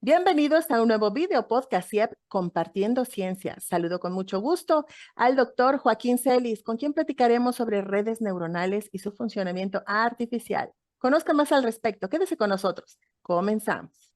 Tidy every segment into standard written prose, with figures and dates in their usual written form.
Bienvenidos a un nuevo video podcast IEP Compartiendo Ciencias. Saludo con mucho gusto al doctor Joaquín Celis, con quien platicaremos sobre redes neuronales y su funcionamiento artificial. Conozca más al respecto. Quédese con nosotros. Comenzamos.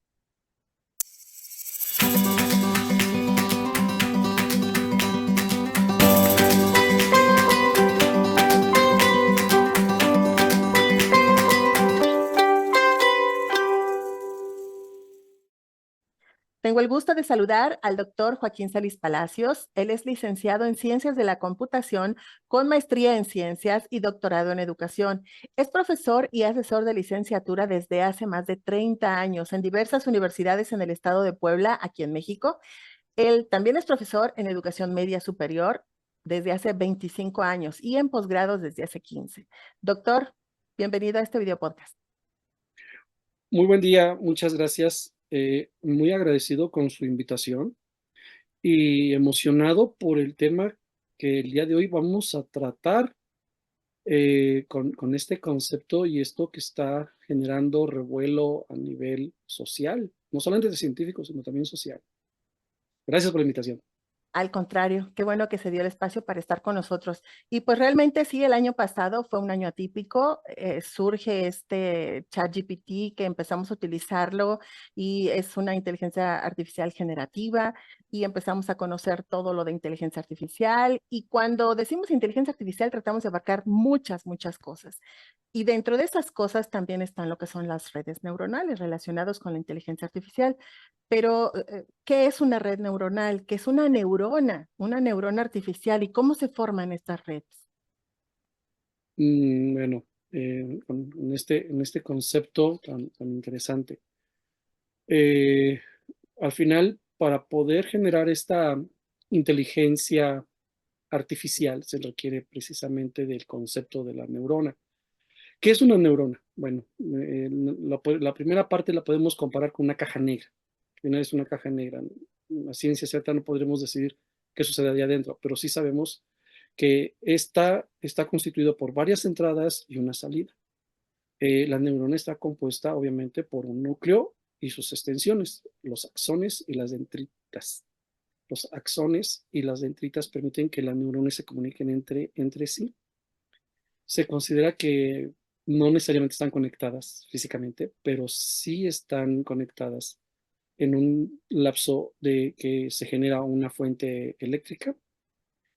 Tengo el gusto de saludar al doctor Joaquín Celis Palacios. Él es licenciado en Ciencias de la Computación con maestría en Ciencias y doctorado en Educación. Es profesor y asesor de licenciatura desde hace más de 30 años en diversas universidades en el estado de Puebla, aquí en México. Él también es profesor en Educación Media Superior desde hace 25 años y en posgrados desde hace 15. Doctor, bienvenido a este video podcast. Muy buen día, muchas gracias. Muy agradecido con su invitación y emocionado por el tema que el día de hoy vamos a tratar con este concepto y esto que está generando revuelo a nivel social, no solamente de científicos, sino también social. Gracias por la invitación. Al contrario, qué bueno que se dio el espacio para estar con nosotros. Y pues realmente sí, el año pasado fue un año atípico. Surge este ChatGPT que empezamos a utilizarlo y es una inteligencia artificial generativa y empezamos a conocer todo lo de inteligencia artificial. Y cuando decimos inteligencia artificial tratamos de abarcar muchas cosas. Y dentro de esas cosas también están lo que son las redes neuronales relacionadas con la inteligencia artificial. Pero, ¿qué es una red neuronal? ¿Qué es una neurona artificial? ¿Y cómo se forman estas redes? Bueno, en este concepto tan interesante. Eh, Al final, para poder generar esta inteligencia artificial, se requiere precisamente del concepto de la neurona. ¿Qué es una neurona? Bueno, la primera parte la podemos comparar con una caja negra. Al final es una caja negra. La ciencia cierta no podremos decidir qué sucede ahí adentro, pero sí sabemos que esta está constituido por varias entradas y una salida. La neurona está compuesta obviamente por un núcleo y sus extensiones, los axones y las dendritas. Los axones y las dendritas permiten que las neuronas se comuniquen entre sí. Se considera que no necesariamente están conectadas físicamente, pero sí están conectadas en un lapso de que se genera una fuente eléctrica,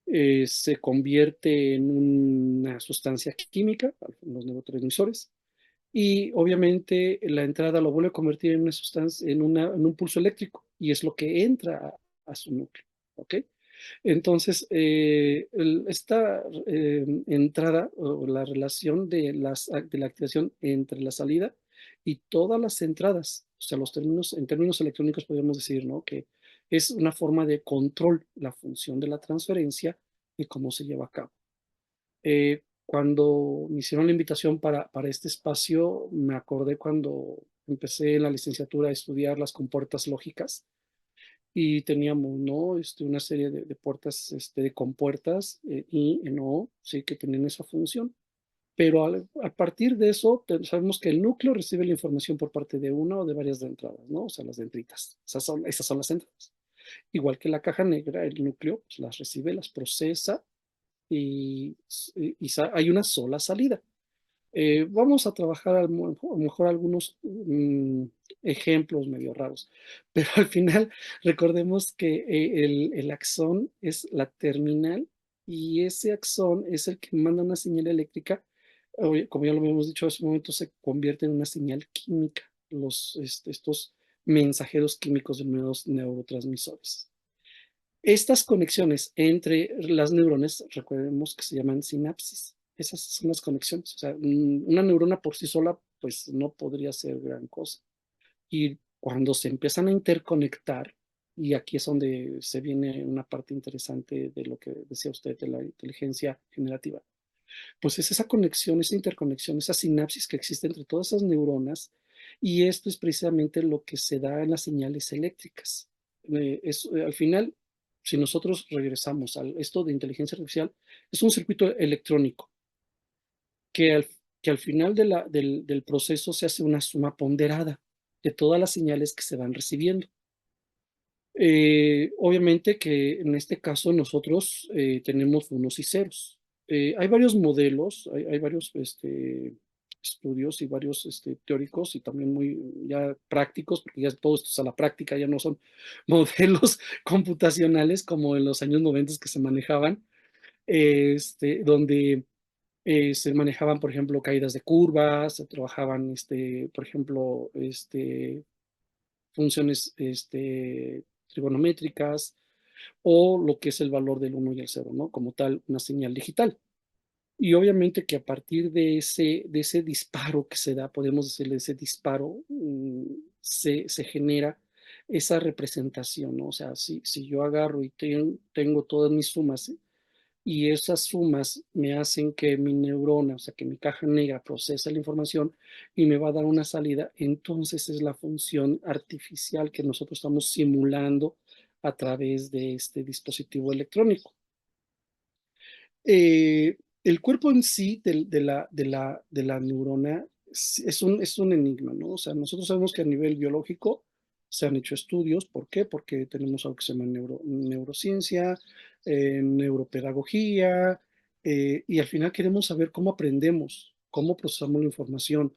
se convierte en una sustancia química, los neurotransmisores, y obviamente la entrada lo vuelve a convertir en una sustancia, en un pulso eléctrico, y es lo que entra a su núcleo. ¿Ok? Entonces, esta entrada o la relación de la activación entre la salida y todas las entradas, o sea, en términos electrónicos podríamos decir, ¿no? Que es una forma de control, la función de la transferencia y cómo se lleva a cabo. Cuando me hicieron la invitación para este espacio, me acordé cuando empecé en la licenciatura a estudiar las compuertas lógicas y teníamos, ¿no? Una serie de puertas, de compuertas y no, sí que tenían esa función. Pero a partir de eso, sabemos que el núcleo recibe la información por parte de una o de varias de entradas, ¿no? O sea, las dendritas. Esas son las entradas. Igual que la caja negra, el núcleo pues, las recibe, las procesa y, hay una sola salida. Vamos a trabajar a lo mejor algunos ejemplos medio raros, pero al final recordemos que el axón es la terminal y ese axón es el que manda una señal eléctrica, como ya lo habíamos dicho hace un momento, se convierte en una señal química, estos mensajeros químicos denominados neurotransmisores. Estas conexiones entre las neuronas, recordemos que se llaman sinapsis. Esas son las conexiones. O sea, una neurona por sí sola, pues no podría ser gran cosa. Y cuando se empiezan a interconectar, y aquí es donde se viene una parte interesante de lo que decía usted de la inteligencia generativa, pues es esa conexión, esa interconexión, esa sinapsis que existe entre todas esas neuronas, y esto es precisamente lo que se da en las señales eléctricas. Al final, si nosotros regresamos a esto de inteligencia artificial, es un circuito electrónico que al final del proceso se hace una suma ponderada. de todas las señales que se van recibiendo. Obviamente que en este caso nosotros tenemos unos y ceros. Hay varios modelos, hay varios estudios y varios teóricos y también muy ya prácticos, porque ya todo esto es a la práctica, ya no son modelos computacionales como en los años 90 que se manejaban, donde se manejaban, por ejemplo, caídas de curvas, se trabajaban, por ejemplo, funciones trigonométricas o lo que es el valor del uno y el cero, ¿no? Como tal, una señal digital. Y obviamente que a partir de ese disparo que se da, podemos decirle ese disparo, se genera esa representación, ¿no? O sea, si yo agarro y tengo todas mis sumas y esas sumas me hacen que mi neurona, o sea, que mi caja negra procese la información y me va a dar una salida, entonces es la función artificial que nosotros estamos simulando a través de este dispositivo electrónico. El cuerpo en sí de la neurona es un enigma, ¿no? O sea, nosotros sabemos que a nivel biológico se han hecho estudios. ¿Por qué? Porque tenemos algo que se llama neurociencia, neuropedagogía, y al final queremos saber cómo aprendemos, cómo procesamos la información,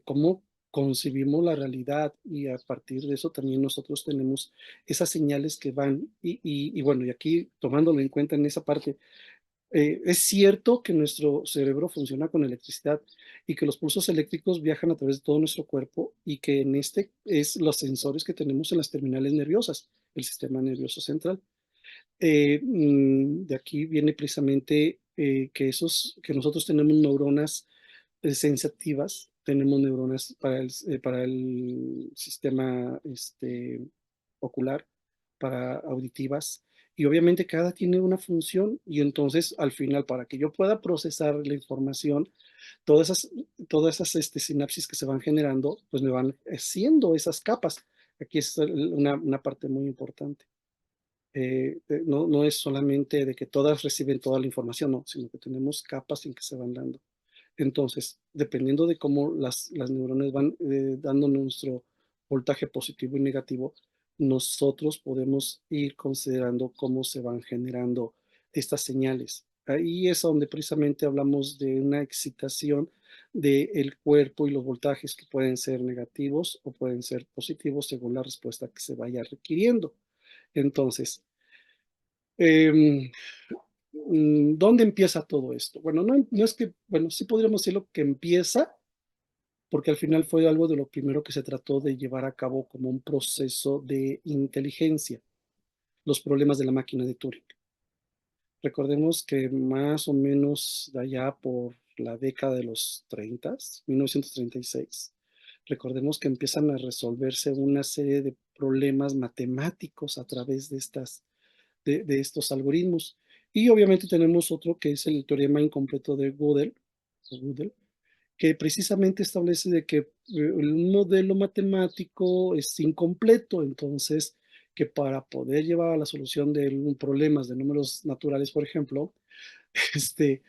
cómo concebimos la realidad y a partir de eso también nosotros tenemos esas señales que van y bueno, y aquí tomándolo en cuenta en esa parte, es cierto que nuestro cerebro funciona con electricidad y que los pulsos eléctricos viajan a través de todo nuestro cuerpo y que en este es los sensores que tenemos en las terminales nerviosas, el sistema nervioso central. De aquí viene precisamente que nosotros tenemos neuronas sensitivas, tenemos neuronas para el sistema ocular, para auditivas, y obviamente cada tiene una función y entonces al final para que yo pueda procesar la información, todas esas, todas esas sinapsis que se van generando, pues me van haciendo esas capas. Aquí es una parte muy importante. No es solamente de que todas reciben toda la información, no, sino que tenemos capas en que se van dando. Entonces, dependiendo de cómo las neuronas van dando nuestro voltaje positivo y negativo, nosotros podemos ir considerando cómo se van generando estas señales. Ahí es donde precisamente hablamos de una excitación del cuerpo y los voltajes que pueden ser negativos o pueden ser positivos según la respuesta que se vaya requiriendo. Entonces, em, ¿dónde empieza todo esto? Bueno, no es que, bueno, sí podríamos decirlo que empieza, porque al final fue algo de lo primero que se trató de llevar a cabo como un proceso de inteligencia, los problemas de la máquina de Turing. Recordemos que más o menos de allá por la década de los 30, 1936, recordemos que empiezan a resolverse una serie de problemas matemáticos a través de estos algoritmos. Y obviamente tenemos otro que es el teorema incompleto de Gödel, que precisamente establece de que un modelo matemático es incompleto, entonces que para poder llevar a la solución de problemas de números naturales, por ejemplo, este,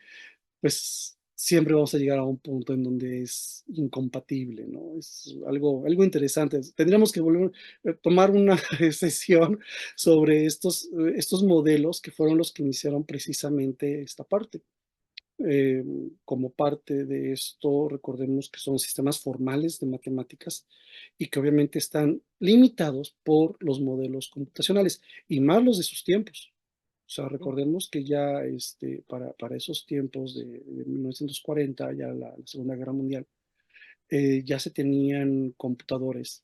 pues siempre vamos a llegar a un punto en donde es incompatible, ¿no? Es algo interesante. Tendríamos que volver a tomar una sesión sobre estos modelos que fueron los que iniciaron precisamente esta parte. Como parte de esto, recordemos que son sistemas formales de matemáticas y que obviamente están limitados por los modelos computacionales y más los de sus tiempos. O sea, recordemos que ya para esos tiempos de 1940, ya la Segunda Guerra Mundial, ya se tenían computadores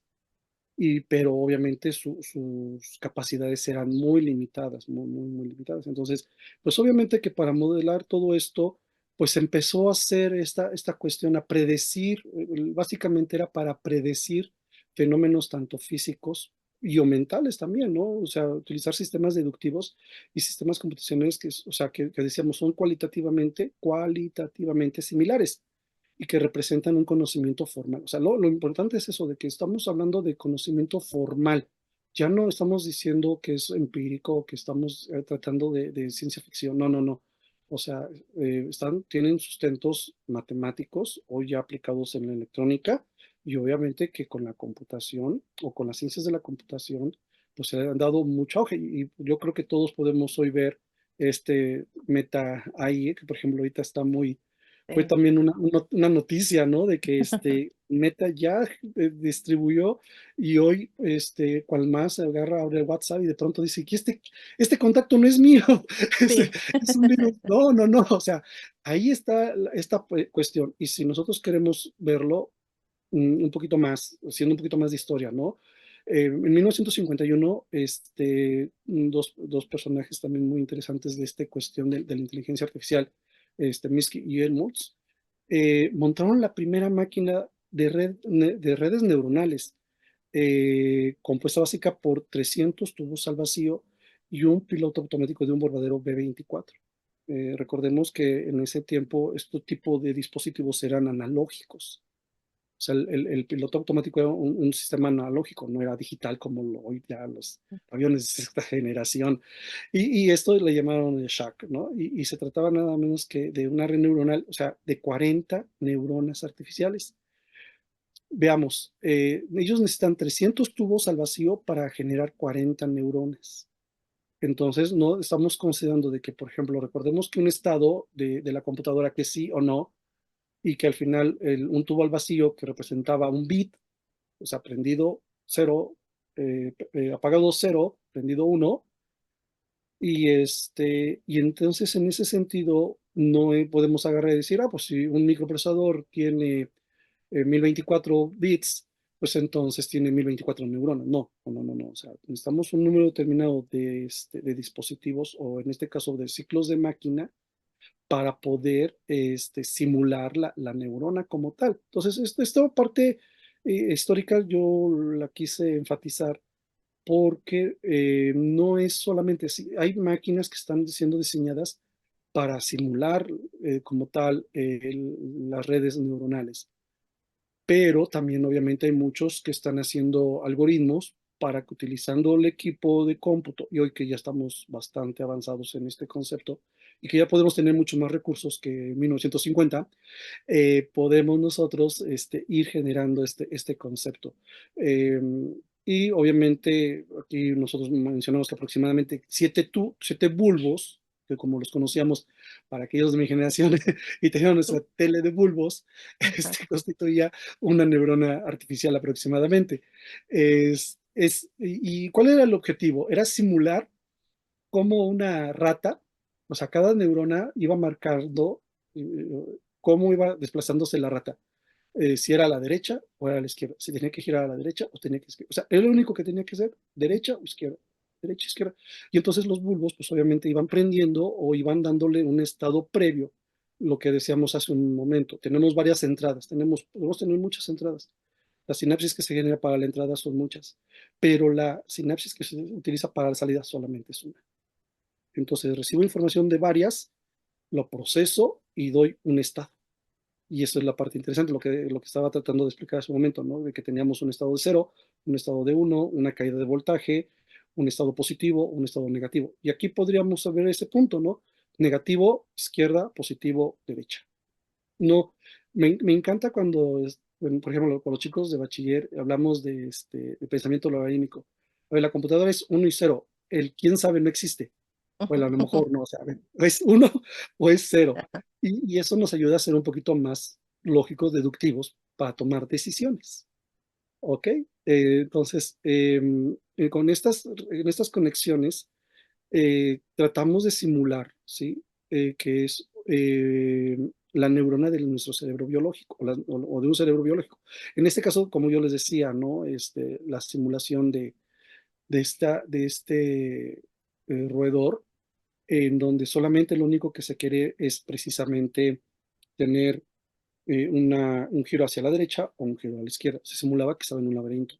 pero obviamente sus capacidades eran muy limitadas, muy limitadas. Entonces, pues obviamente que para modelar todo esto, pues empezó a hacer esta cuestión, a predecir, básicamente era para predecir fenómenos tanto físicos y o mentales también, ¿no? O sea, utilizar sistemas deductivos y sistemas computacionales o sea, que decíamos son cualitativamente similares y que representan un conocimiento formal. O sea, lo importante es eso, de que estamos hablando de conocimiento formal. Ya no estamos diciendo que es empírico, que estamos tratando de ciencia ficción. No, no, no. O sea, tienen sustentos matemáticos o ya aplicados en la electrónica y obviamente que con la computación o con las ciencias de la computación, pues se le han dado mucho auge y yo creo que todos podemos hoy ver Meta AI, que por ejemplo ahorita está muy, fue Sí. también una noticia, ¿no? De que Meta ya distribuyó y hoy, cual más se agarra ahora el WhatsApp y de pronto dice que este contacto no es mío, Sí. es un virus. No, no, no, o sea, ahí está esta cuestión. Y si nosotros queremos verlo un poquito más, haciendo un poquito más de historia, ¿no? En 1951, dos personajes también muy interesantes de esta cuestión de la inteligencia artificial, Minsky y Helmholtz, montaron la primera máquina de redes neuronales, compuesta básica por 300 tubos al vacío y un piloto automático de un Bordadero B-24. Recordemos que en ese tiempo este tipo de dispositivos eran analógicos. O sea, el piloto automático era un sistema analógico, no era digital como hoy ya los aviones de esta generación. Y esto le llamaron el SHAC, ¿no? Y se trataba nada menos que de una red neuronal, o sea, de 40 neuronas artificiales. Veamos, ellos necesitan 300 tubos al vacío para generar 40 neuronas. Entonces, no estamos considerando de que, por ejemplo, recordemos que un estado de la computadora que sí o no, y que al final un tubo al vacío que representaba un bit, o sea, prendido 0, apagado 0, prendido 1, y entonces en ese sentido no podemos agarrar y decir, pues si un microprocesador tiene 1024 bits, pues entonces tiene 1024 neuronas. No, no, no, no. O sea, necesitamos un número determinado de dispositivos o en este caso de ciclos de máquina para poder simular la neurona como tal. Entonces, esta parte histórica yo la quise enfatizar porque no es solamente, hay máquinas que están siendo diseñadas para simular como tal las redes neuronales, pero también obviamente hay muchos que están haciendo algoritmos para que utilizando el equipo de cómputo, y hoy que ya estamos bastante avanzados en este concepto y que ya podemos tener mucho más recursos que en 1950, podemos nosotros ir generando este concepto. Eh, y obviamente aquí nosotros mencionamos que aproximadamente siete bulbos, que como los conocíamos para aquellos de mi generación y teníamos nuestra tele de bulbos, Ajá. constituía una neurona artificial aproximadamente. ¿Y cuál era el objetivo? Era simular como una rata, o sea, cada neurona iba marcando eh, cómo iba desplazándose la rata, si era a la derecha o era a la izquierda, si tenía que girar a la derecha o tenía que izquierda. O sea, era lo único que tenía que hacer, derecha o izquierda, derecha, izquierda. Y entonces los bulbos, pues obviamente iban prendiendo o iban dándole un estado previo, lo que decíamos hace un momento. Tenemos varias entradas, podemos tener muchas entradas. Las sinapsis que se genera para la entrada son muchas, pero la sinapsis que se utiliza para la salida solamente es una. Entonces recibo información de varias, lo proceso y doy un estado. Y eso es la parte interesante, lo que estaba tratando de explicar hace un momento, ¿no? De que teníamos un estado de 0, un estado de 1, una caída de voltaje, un estado positivo, un estado negativo. Y aquí podríamos saber ese punto, ¿no? Negativo, izquierda, positivo, derecha. No, me encanta cuando, bueno, por ejemplo, con los chicos de bachiller hablamos de pensamiento logarítmico. A ver, la computadora es 1 y 0. El quién sabe no existe. Bueno, a lo mejor no, o sea, es 1 o es 0. Y eso nos ayuda a ser un poquito más lógicos, deductivos para tomar decisiones. ¿Ok? Entonces, en estas conexiones, tratamos de simular, ¿sí? Que es la neurona de nuestro cerebro biológico o de un cerebro biológico. En este caso, como yo les decía, ¿no? La simulación de este roedor, en donde solamente lo único que se quiere es precisamente tener un giro hacia la derecha o un giro a la izquierda. Se simulaba que estaba en un laberinto.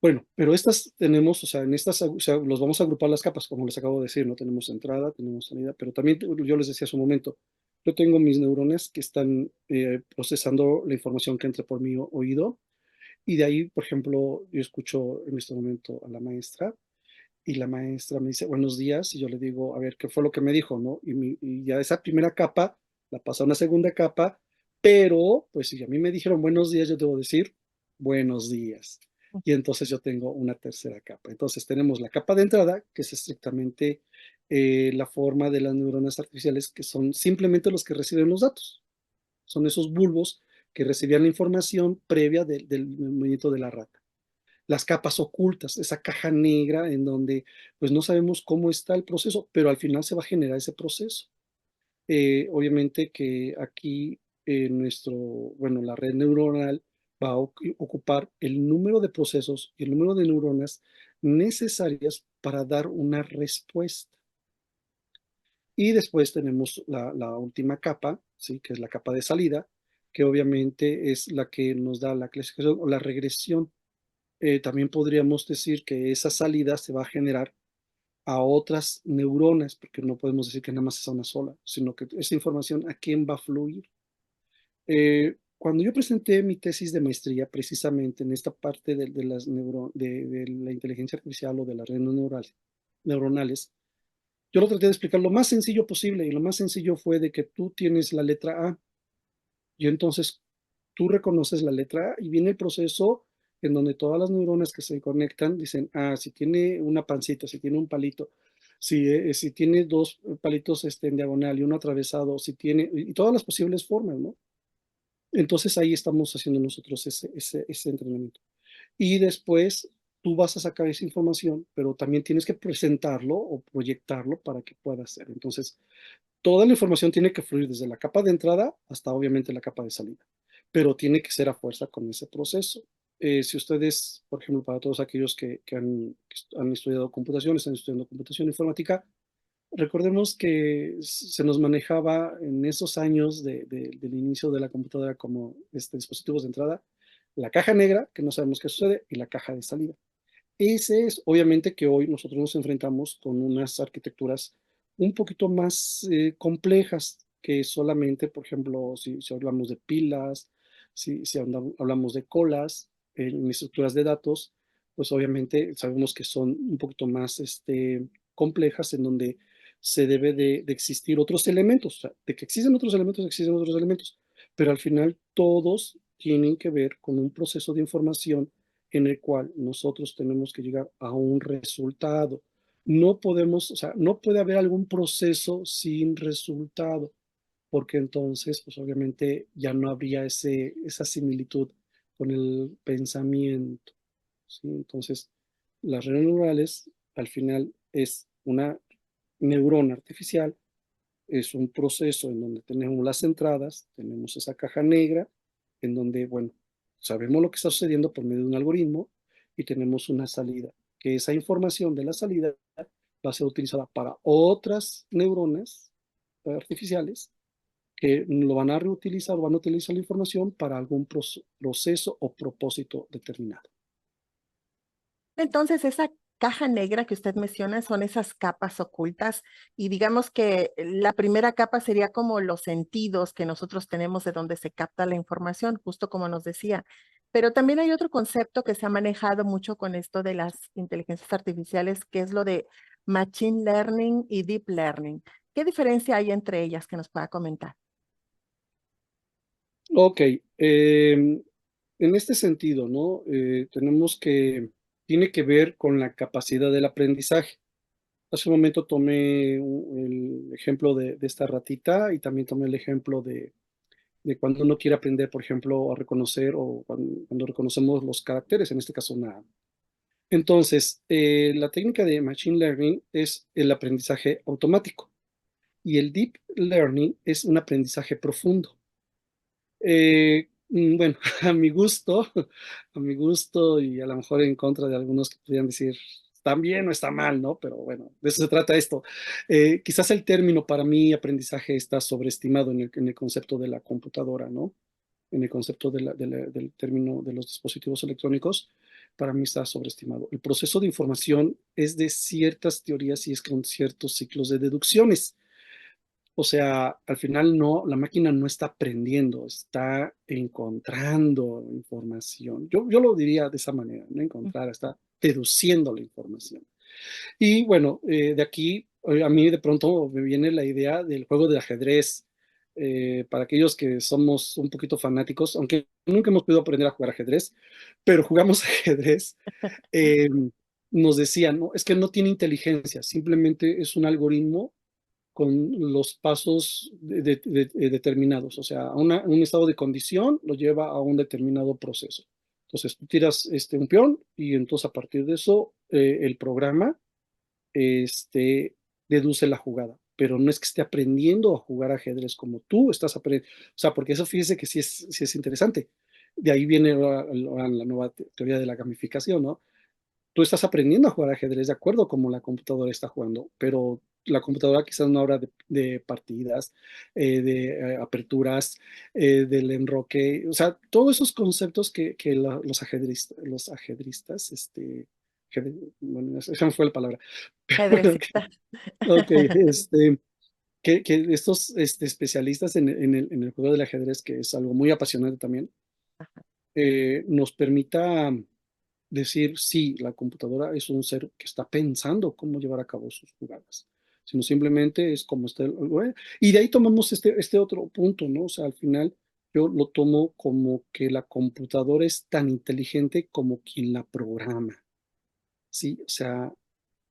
Bueno, pero estas tenemos, o sea, en estas, o sea, los vamos a agrupar las capas, como les acabo de decir, ¿no? Tenemos entrada, tenemos salida, pero también yo les decía hace un momento, yo tengo mis neuronas que están procesando la información que entra por mi oído, y de ahí, por ejemplo, yo escucho en este momento a la maestra, y la maestra me dice buenos días, y yo le digo, a ver, ¿qué fue lo que me dijo, no? Y ya esa primera capa la pasa a una segunda capa, Pero, pues si a mí me dijeron buenos días, yo debo decir buenos días. Y entonces yo tengo una tercera capa. Entonces tenemos la capa de entrada, que es estrictamente la forma de las neuronas artificiales, que son simplemente los que reciben los datos. Son esos bulbos que recibían la información previa del movimiento de la rata. Las capas ocultas, esa caja negra en donde pues no sabemos cómo está el proceso, pero al final se va a generar ese proceso. Obviamente que aquí bueno, la red neuronal va a ocupar el número de procesos y el número de neuronas necesarias para dar una respuesta. Y después tenemos la última capa, ¿sí? Que es la capa de salida, que obviamente es la que nos da la clasificación o la regresión. También podríamos decir que esa salida se va a generar a otras neuronas, porque no podemos decir que nada más es a una sola, sino que esa información a quién va a fluir. Cuando yo presenté mi tesis de maestría, precisamente en esta parte de la inteligencia artificial o de las redes neuronales, yo lo traté de explicar lo más sencillo posible y lo más sencillo fue de que tú tienes la letra A y entonces tú reconoces la letra A y viene el proceso en donde todas las neuronas que se conectan dicen, si tiene una pancita, si tiene un palito, si tiene dos palitos en diagonal y uno atravesado, si tiene, y todas las posibles formas, ¿no? Entonces ahí estamos haciendo nosotros ese entrenamiento. Y después tú vas a sacar esa información, pero también tienes que presentarlo o proyectarlo para que pueda ser. Entonces, toda la información tiene que fluir desde la capa de entrada hasta obviamente la capa de salida, pero tiene que ser a fuerza con ese proceso. Si ustedes, por ejemplo, para todos aquellos que han estudiado computación, están estudiando computación informática, recordemos que se nos manejaba en esos años del inicio de la computadora como dispositivos de entrada, la caja negra, que no sabemos qué sucede, y la caja de salida. Ese es, obviamente que hoy nosotros nos enfrentamos con unas arquitecturas un poquito más complejas que solamente, por ejemplo, si hablamos de pilas, si hablamos de colas en estructuras de datos, pues obviamente sabemos que son un poquito más complejas en donde se debe de existir otros elementos, o sea, de que existen otros elementos, pero al final todos tienen que ver con un proceso de información en el cual nosotros tenemos que llegar a un resultado. No podemos, o sea, no puede haber algún proceso sin resultado, porque entonces, pues obviamente ya no habría esa similitud con el pensamiento, ¿sí? Entonces, las redes neurales al final es una neurona artificial, es un proceso en donde tenemos las entradas, tenemos esa caja negra, en donde, bueno, sabemos lo que está sucediendo por medio de un algoritmo y tenemos una salida, que esa información de la salida va a ser utilizada para otras neuronas artificiales que lo van a reutilizar o van a utilizar la información para algún proceso o propósito determinado. Entonces, esa caja negra que usted menciona son esas capas ocultas y digamos que la primera capa sería como los sentidos que nosotros tenemos de donde se capta la información, justo como nos decía. Pero también hay otro concepto que se ha manejado mucho con esto de las inteligencias artificiales, que es lo de machine learning y deep learning. ¿Qué diferencia hay entre ellas que nos pueda comentar? Ok, en este sentido, ¿no? Tiene que ver con la capacidad del aprendizaje. Hace un momento tomé el ejemplo de esta ratita y también tomé el ejemplo de cuando uno quiere aprender, por ejemplo, a reconocer o cuando reconocemos los caracteres, en este caso una A. Entonces, la técnica de Machine Learning es el aprendizaje automático y el Deep Learning es un aprendizaje profundo. Bueno, a mi gusto y a lo mejor en contra de algunos que podrían decir, están bien o está mal, ¿no? Pero bueno, de eso se trata esto. Quizás el término para mí aprendizaje está sobreestimado en el concepto de la computadora, ¿no? En el concepto del término de los dispositivos electrónicos, para mí está sobreestimado. El proceso de información es de ciertas teorías y es con ciertos ciclos de deducciones. O sea, al final no, la máquina no está aprendiendo, está encontrando información. Yo lo diría de esa manera, no encontrar, está deduciendo la información. Y bueno, de aquí a mí de pronto me viene la idea del juego de ajedrez. para aquellos que somos un poquito fanáticos, aunque nunca hemos podido aprender a jugar ajedrez, pero jugamos ajedrez, eh, nos decían, ¿no? Es que no tiene inteligencia, simplemente es un algoritmo con los pasos determinados, o sea, un estado de condición lo lleva a un determinado proceso. Entonces, tú tiras un peón y entonces a partir de eso el programa deduce la jugada, pero no es que esté aprendiendo a jugar ajedrez como tú estás aprendiendo, o sea, porque eso fíjese que sí es interesante. De ahí viene la nueva teoría de la gamificación, ¿no? Tú estás aprendiendo a jugar ajedrez de acuerdo como la computadora está jugando, pero la computadora quizás no habla de partidas, de aperturas, del enroque, o sea, todos esos conceptos que los ajedristas, bueno, esa fue la palabra, pero bueno, Ajedrecista. ok, que estos especialistas en el juego del ajedrez, que es algo muy apasionante también, nos permita decir, sí, la computadora es un ser que está pensando cómo llevar a cabo sus jugadas, sino simplemente es como está. Y de ahí tomamos este otro punto, ¿no? O sea, al final yo lo tomo como que la computadora es tan inteligente como quien la programa, ¿sí? O sea,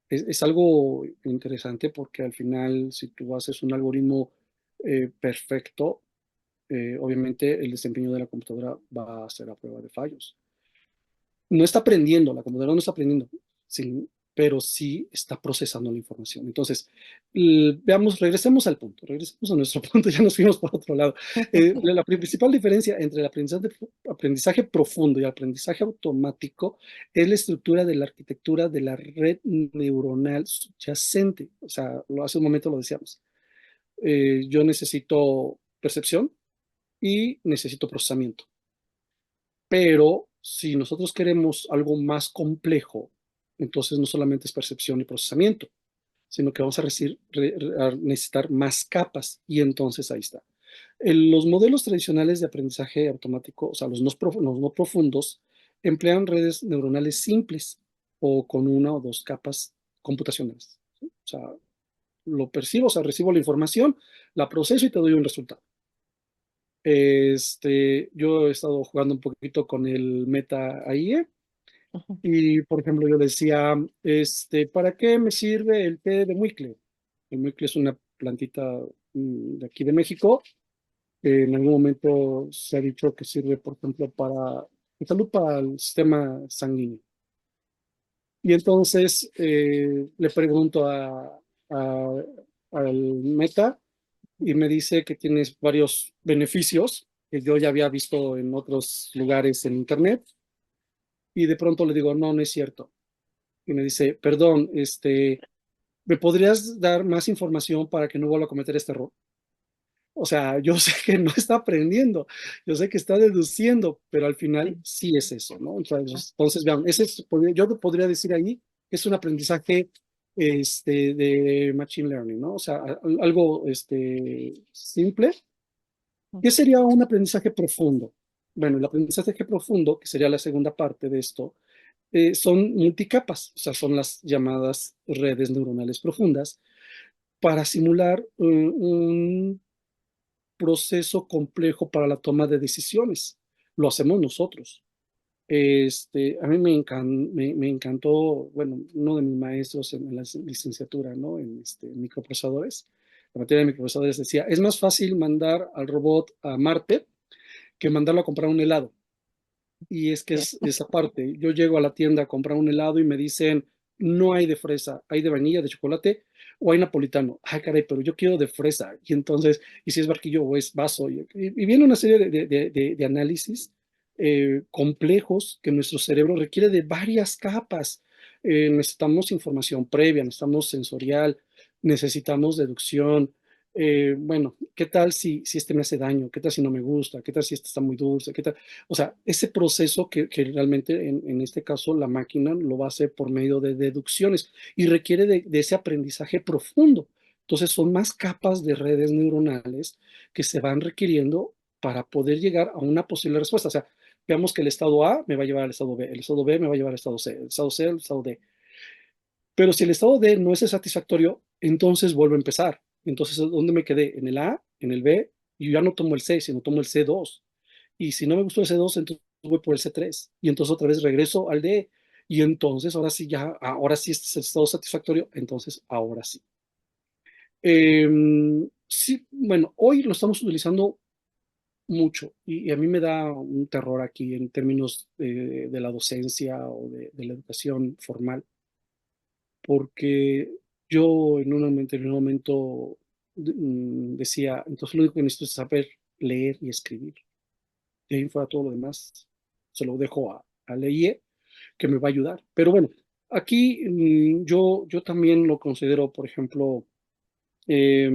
es algo interesante porque al final, si tú haces un algoritmo perfecto, obviamente el desempeño de la computadora va a ser a prueba de fallos. No está aprendiendo, la computadora no está aprendiendo, sí, pero sí está procesando la información. Entonces, veamos, regresemos a nuestro punto, ya nos fuimos por otro lado. La principal diferencia entre el aprendizaje profundo y el aprendizaje automático es la estructura de la arquitectura de la red neuronal subyacente. O sea, hace un momento lo decíamos. Yo necesito percepción y necesito procesamiento. Pero si nosotros queremos algo más complejo, entonces no solamente es percepción y procesamiento, sino que vamos a necesitar más capas y entonces ahí está. Los modelos tradicionales de aprendizaje automático, o sea, los no profundos, emplean redes neuronales simples o con una o dos capas computacionales, ¿sí? O sea, lo percibo, o sea, recibo la información, la proceso y te doy un resultado. Yo he estado jugando un poquito con el Meta AI y, por ejemplo, yo decía, ¿para qué me sirve el té de muicle? El muicle es una plantita de aquí de México. En algún momento se ha dicho que sirve, por ejemplo, en salud para el sistema sanguíneo. Y entonces le pregunto al Meta y me dice que tienes varios beneficios que yo ya había visto en otros lugares en internet y de pronto le digo, no, no es cierto. Y me dice, perdón, ¿me podrías dar más información para que no vuelva a cometer este error? O sea, yo sé que no está aprendiendo, yo sé que está deduciendo, pero al final Sí. sí es eso, ¿no? Entonces vean, yo podría decir ahí que es un aprendizaje de Machine Learning, ¿no? O sea, algo simple. ¿Qué sería un aprendizaje profundo? Bueno, el aprendizaje profundo, que sería la segunda parte de esto, son multicapas, o sea, son las llamadas redes neuronales profundas, para simular un proceso complejo para la toma de decisiones. Lo hacemos nosotros. A mí me encantó, bueno, uno de mis maestros en la licenciatura, ¿no? En microprocesadores, la materia de microprocesadores decía, es más fácil mandar al robot a Marte que mandarlo a comprar un helado. Y es que Bien. es esa parte. Yo llego a la tienda a comprar un helado y me dicen, no hay de fresa, hay de vainilla, de chocolate o hay napolitano. Ay, caray, pero yo quiero de fresa. Y entonces, y si es barquillo o es vaso. Y viene una serie de análisis complejos que nuestro cerebro requiere de varias capas. Necesitamos información previa, necesitamos sensorial, necesitamos deducción. Bueno, ¿qué tal si este me hace daño? ¿Qué tal si no me gusta? ¿Qué tal si este está muy dulce? ¿Qué tal? O sea, ese proceso que realmente en este caso la máquina lo va a hacer por medio de deducciones y requiere de ese aprendizaje profundo. Entonces son más capas de redes neuronales que se van requiriendo para poder llegar a una posible respuesta. O sea, veamos que el estado A me va a llevar al estado B, el estado B me va a llevar al estado C, el estado C al estado D. Pero si el estado D no es satisfactorio, entonces vuelvo a empezar. Entonces, ¿dónde me quedé? ¿En el A? ¿En el B? Y ya no tomo el C, sino tomo el C2. Y si no me gustó el C2, entonces voy por el C3. Y entonces otra vez regreso al D. Y entonces ahora sí, ya, ahora sí este es el estado satisfactorio, entonces ahora sí. Sí, bueno, hoy lo estamos utilizando mucho y a mí me da un terror aquí en términos de la docencia o de la educación formal, porque yo en un momento decía, entonces lo único que necesito es saber leer y escribir. De ahí fuera todo lo demás, se lo dejo a la IE, que me va a ayudar. Pero bueno, aquí yo también lo considero, por ejemplo, eh,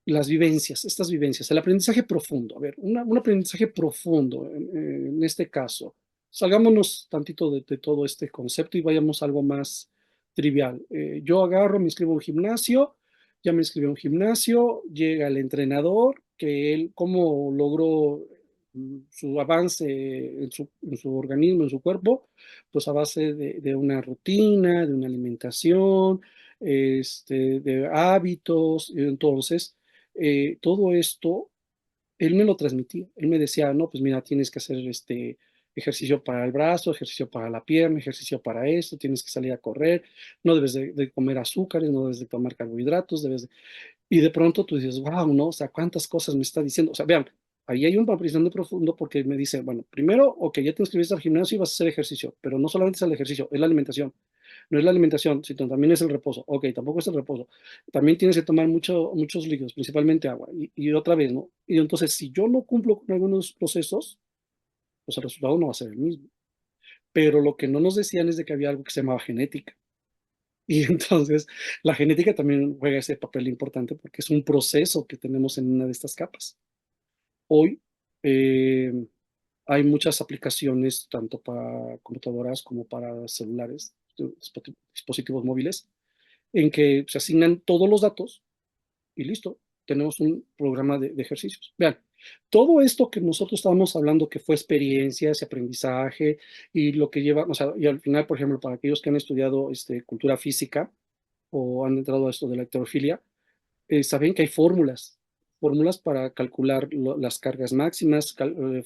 las vivencias, estas vivencias, el aprendizaje profundo. A ver, un aprendizaje profundo en este caso. Salgámonos tantito de todo este concepto y vayamos a algo más trivial. Yo agarro, me inscribo a un gimnasio, ya me inscribí a un gimnasio, llega el entrenador, que él, cómo logró su avance en su organismo, en su cuerpo, pues a base de una rutina, de una alimentación, de hábitos. Entonces, todo esto, él me lo transmitía. Él me decía, no, pues mira, tienes que hacer ejercicio para el brazo, ejercicio para la pierna, ejercicio para esto, tienes que salir a correr, no debes de comer azúcares, no debes de tomar carbohidratos, y de pronto tú dices, wow, ¿no? O sea, cuántas cosas me está diciendo. O sea, vean, ahí hay un aprendizaje profundo porque me dice, bueno, primero, ok, ya te inscribiste al gimnasio y vas a hacer ejercicio, pero no solamente es el ejercicio, es la alimentación. No es la alimentación, sino también es el reposo. Ok, tampoco es el reposo. También tienes que tomar muchos líquidos, principalmente agua. Y otra vez, ¿no? Y entonces, si yo no cumplo con algunos procesos, pues el resultado no va a ser el mismo. Pero lo que no nos decían es de que había algo que se llamaba genética. Y entonces, la genética también juega ese papel importante porque es un proceso que tenemos en una de estas capas. Hoy eh, hay muchas aplicaciones, tanto para computadoras como para celulares, dispositivos móviles, en que se asignan todos los datos y listo, tenemos un programa de ejercicios. Vean, todo esto que nosotros estábamos hablando, que fue experiencias y aprendizaje, y lo que lleva, o sea, y al final, por ejemplo, para aquellos que han estudiado cultura física o han entrado a esto de la heterofilia, saben que hay fórmulas, fórmulas para calcular las cargas máximas,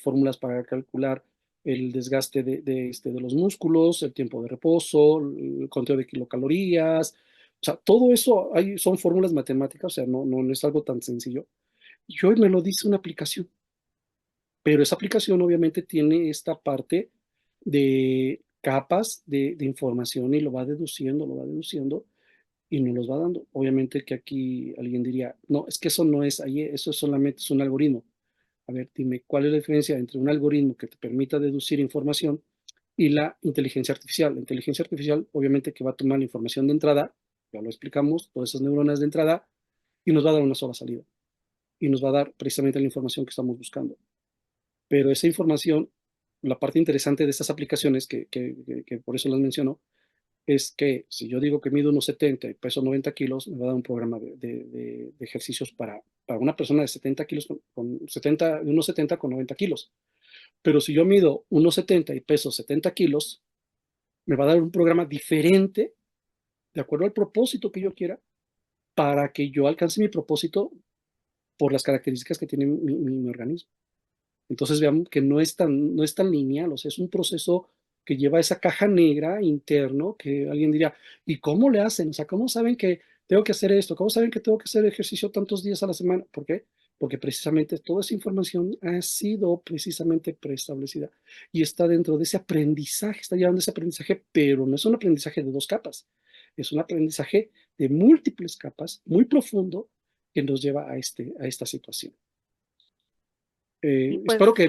fórmulas para calcular el desgaste de los músculos, el tiempo de reposo, el conteo de kilocalorías. O sea, todo eso son fórmulas matemáticas, o sea, no es algo tan sencillo. Y hoy me lo dice una aplicación, pero esa aplicación obviamente tiene esta parte de capas de información y lo va deduciendo y nos los va dando. Obviamente que aquí alguien diría, no, es que eso no es ahí, eso solamente es un algoritmo. A ver, dime, ¿cuál es la diferencia entre un algoritmo que te permita deducir información y la inteligencia artificial? La inteligencia artificial, obviamente, que va a tomar la información de entrada, ya lo explicamos, todas esas neuronas de entrada, y nos va a dar una sola salida. Y nos va a dar precisamente la información que estamos buscando. Pero esa información, la parte interesante de estas aplicaciones, que por eso las menciono, es que si yo digo que mido unos 70 y peso 90 kilos, me va a dar un programa de ejercicios para una persona de 70 kilos, de unos 70 con 90 kilos. Pero si yo mido unos 70 y peso 70 kilos, me va a dar un programa diferente, de acuerdo al propósito que yo quiera, para que yo alcance mi propósito por las características que tiene mi organismo. Entonces veamos que no es tan lineal, o sea, es un proceso que lleva esa caja negra interno que alguien diría, ¿y cómo le hacen? O sea, ¿cómo saben que tengo que hacer esto? ¿Cómo saben que tengo que hacer ejercicio tantos días a la semana? ¿Por qué? Porque precisamente toda esa información ha sido precisamente preestablecida y está dentro de ese aprendizaje, está llevando ese aprendizaje, pero no es un aprendizaje de dos capas, es un aprendizaje de múltiples capas, muy profundo, que nos lleva a esta situación. Y pues, Espero que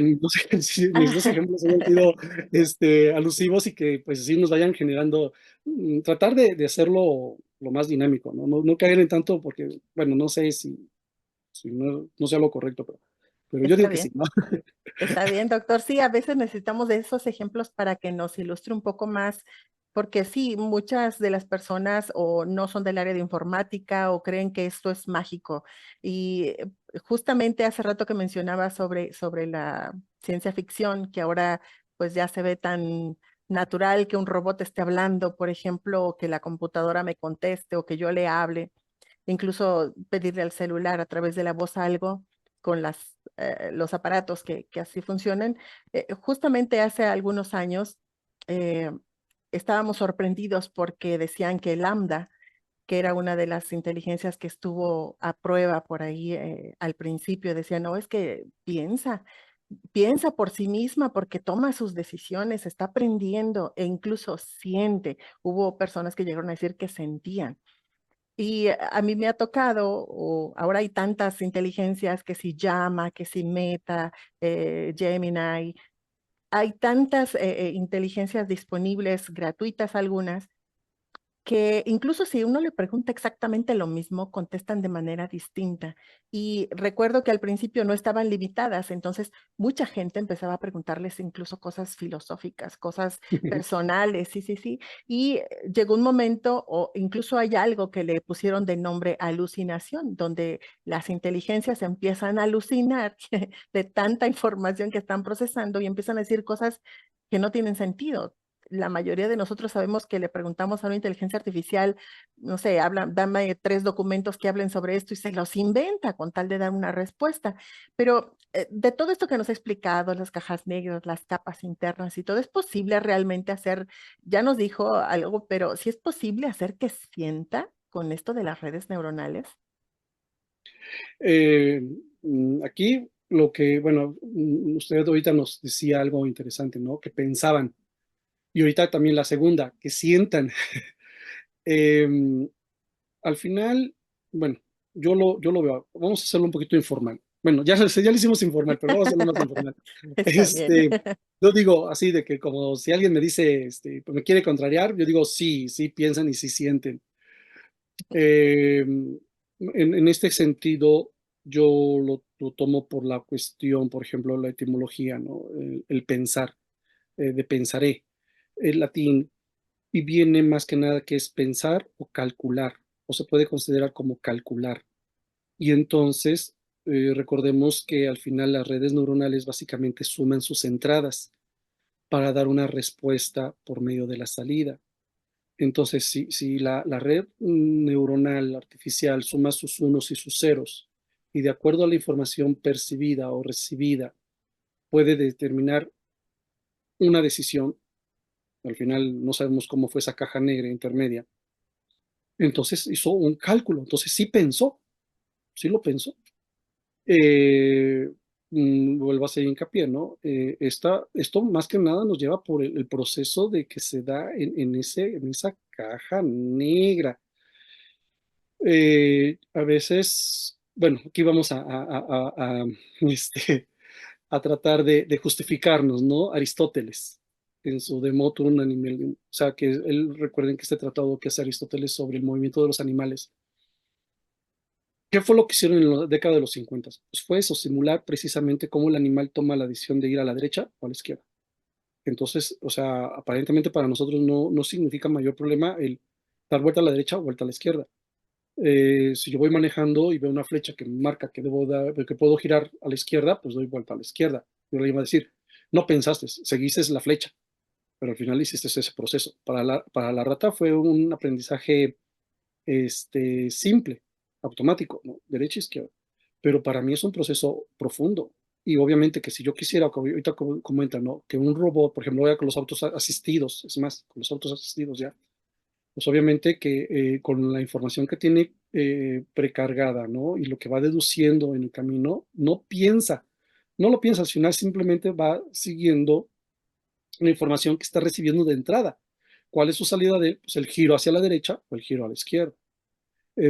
si mis dos ejemplos hayan sido alusivos y que pues sí nos vayan generando, tratar de hacerlo lo más dinámico, ¿no? No caer en tanto porque, bueno, no sé si no sea lo correcto, pero yo está digo que sí, bien. ¿no? Está bien, doctor. Sí, a veces necesitamos de esos ejemplos para que nos ilustre un poco más, porque sí, muchas de las personas o no son del área de informática o creen que esto es mágico. Y justamente hace rato que mencionaba sobre la ciencia ficción, que ahora pues ya se ve tan natural que un robot esté hablando, por ejemplo, o que la computadora me conteste o que yo le hable, incluso pedirle al celular a través de la voz algo. con los aparatos que así funcionan. Justamente hace algunos años eh, estábamos sorprendidos porque decían que Lambda, que era una de las inteligencias que estuvo a prueba por ahí al principio, decía, no, es que piensa por sí misma porque toma sus decisiones, está aprendiendo e incluso siente. Hubo personas que llegaron a decir que sentían. Y a mí me ha tocado, o ahora hay tantas inteligencias que si Llama, que si Meta, Gemini, hay tantas inteligencias disponibles, gratuitas algunas, que incluso si uno le pregunta exactamente lo mismo, contestan de manera distinta. Y recuerdo que al principio no estaban limitadas, entonces mucha gente empezaba a preguntarles incluso cosas filosóficas, cosas personales, sí, sí, sí. Y llegó un momento, o incluso hay algo que le pusieron de nombre alucinación, donde las inteligencias empiezan a alucinar de tanta información que están procesando y empiezan a decir cosas que no tienen sentido. La mayoría de nosotros sabemos que le preguntamos a una inteligencia artificial, no sé, dame 3 documentos que hablen sobre esto y se los inventa con tal de dar una respuesta. Pero de todo esto que nos ha explicado, las cajas negras, las capas internas y todo, ¿es posible realmente hacer, ya nos dijo algo, pero si es posible hacer que sienta con esto de las redes neuronales? Aquí lo que, bueno, usted ahorita nos decía algo interesante, ¿no? Que pensaban. Y ahorita también la segunda, que sientan. Em, Al final, bueno, yo lo veo, vamos a hacerlo un poquito informal. Bueno, ya lo hicimos informal, pero vamos a hacerlo más informal. Está bien. Este, yo digo así de que como si alguien me dice, pues me quiere contrariar, yo digo sí, sí piensan y sí sienten. Em, en este sentido, yo lo tomo por la cuestión, por ejemplo, la etimología, ¿no? El pensar, de pensaré, el latín, y viene más que nada que es pensar o calcular, o se puede considerar como calcular. Y entonces, recordemos que al final las redes neuronales básicamente suman sus entradas para dar una respuesta por medio de la salida. Entonces, si la red neuronal artificial suma sus unos y sus ceros, y de acuerdo a la información percibida o recibida, puede determinar una decisión, al final no sabemos cómo fue esa caja negra intermedia, entonces hizo un cálculo, entonces sí pensó, sí lo pensó. Eh, Vuelvo a hacer hincapié, ¿no? Esto más que nada nos lleva por el proceso de que se da en esa caja negra. A veces, bueno, aquí vamos este, a tratar de justificarnos, ¿no? Aristóteles, en su De Motu Animalium, o sea, que él, recuerden que este tratado que hace Aristóteles sobre el movimiento de los animales. ¿Qué fue lo que hicieron en la década de los 50? Pues fue eso, simular precisamente cómo el animal toma la decisión de ir a la derecha o a la izquierda. Entonces, o sea, aparentemente para nosotros no significa mayor problema el dar vuelta a la derecha o vuelta a la izquierda. Si yo voy manejando y veo una flecha que marca que que puedo girar a la izquierda, pues doy vuelta a la izquierda. Yo le iba a decir, no pensaste, seguiste la flecha, pero al final hiciste ese proceso. Para la rata fue un aprendizaje simple, automático, ¿no? Derecha, izquierda. Pero para mí es un proceso profundo. Y obviamente que si yo quisiera, como ahorita comentan, ¿no? Que un robot, por ejemplo, con los autos asistidos, es más, con los autos asistidos ya, pues obviamente que con la información que tiene precargada, ¿no? Y lo que va deduciendo en el camino, no lo piensa, al final simplemente va siguiendo la información que está recibiendo de entrada. ¿Cuál es su salida de pues, el giro hacia la derecha o el giro a la izquierda?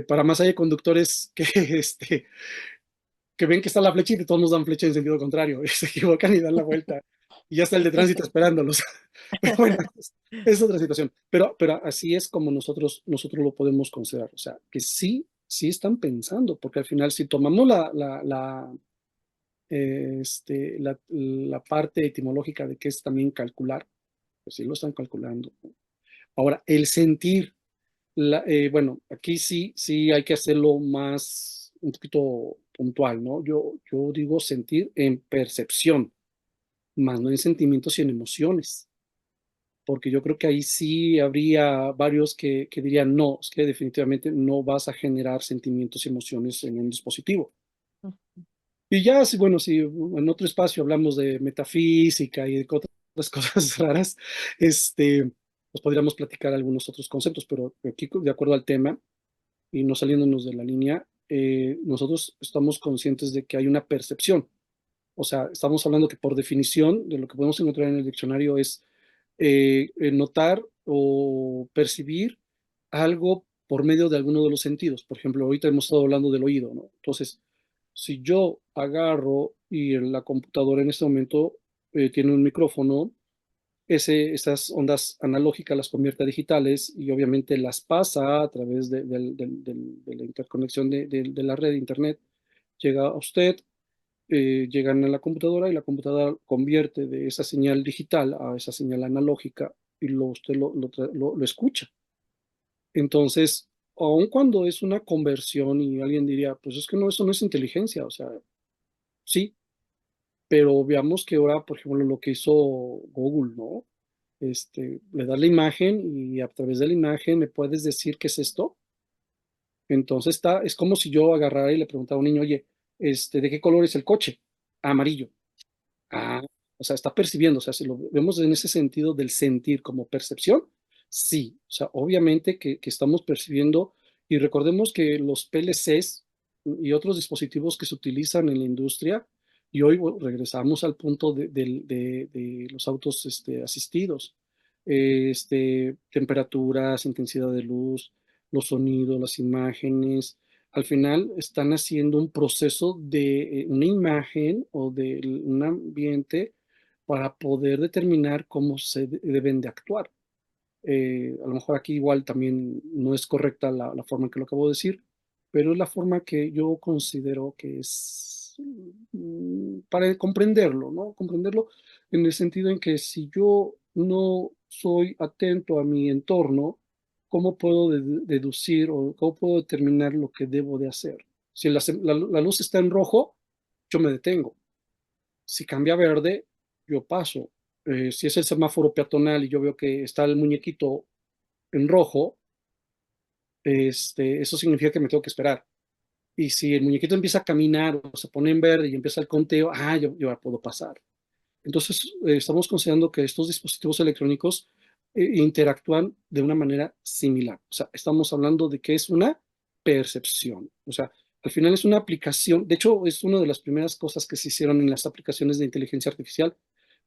Para más hay conductores que, que ven que está la flecha y de todos nos dan flecha en sentido contrario, y se equivocan y dan la vuelta, y ya está el de tránsito esperándolos. Pero bueno, es otra situación. Pero así es como nosotros lo podemos considerar. O sea, que sí están pensando, porque al final si tomamos la parte etimológica de que es también calcular, pues sí lo están calculando. Ahora, el sentir, bueno, aquí sí hay que hacerlo más, un poquito puntual, ¿no? Yo digo sentir en percepción, más no en sentimientos y en emociones, porque yo creo que ahí sí habría varios que dirían, no, es que definitivamente no vas a generar sentimientos y emociones en un dispositivo. Y ya, sí, bueno, si en otro espacio hablamos de metafísica y de otras cosas raras, pues podríamos platicar algunos otros conceptos, pero aquí, de acuerdo al tema y no saliéndonos de la línea, nosotros estamos conscientes de que hay una percepción. O sea, estamos hablando que por definición de lo que podemos encontrar en el diccionario es notar o percibir algo por medio de alguno de los sentidos. Por ejemplo, ahorita hemos estado hablando del oído, ¿no? Entonces, si yo agarro y en la computadora en este momento tiene un micrófono, estas ondas analógicas las convierte a digitales y obviamente las pasa a través de la interconexión de la red de Internet, llega a usted, llegan a la computadora y la computadora convierte de esa señal digital a esa señal analógica y usted lo escucha. Entonces, aun cuando es una conversión y alguien diría, pues es que no, eso no es inteligencia, o sea, sí, pero veamos que ahora, por ejemplo, lo que hizo Google, ¿no? Le das la imagen y a través de la imagen me puedes decir qué es esto. Entonces es como si yo agarrara y le preguntara a un niño, oye, ¿de qué color es el coche? Amarillo. Ah, o sea, está percibiendo, o sea, si lo vemos en ese sentido del sentir como percepción, sí, o sea, obviamente que estamos percibiendo y recordemos que los PLCs y otros dispositivos que se utilizan en la industria, y hoy regresamos al punto de los autos asistidos, temperaturas, intensidad de luz, los sonidos, las imágenes, al final están haciendo un proceso de una imagen o de un ambiente para poder determinar cómo se deben de actuar. A lo mejor aquí igual también no es correcta la forma en que lo acabo de decir, pero es la forma que yo considero que es para comprenderlo, ¿no? Comprenderlo en el sentido en que si yo no soy atento a mi entorno, ¿cómo puedo deducir o cómo puedo determinar lo que debo de hacer? Si la luz está en rojo, yo me detengo. Si cambia a verde, yo paso. Si es el semáforo peatonal y yo veo que está el muñequito en rojo, eso significa que me tengo que esperar. Y si el muñequito empieza a caminar o se pone en verde y empieza el conteo, yo ya puedo pasar. Entonces, estamos considerando que estos dispositivos electrónicos interactúan de una manera similar. O sea, estamos hablando de que es una percepción. O sea, al final es una aplicación. De hecho, es una de las primeras cosas que se hicieron en las aplicaciones de inteligencia artificial,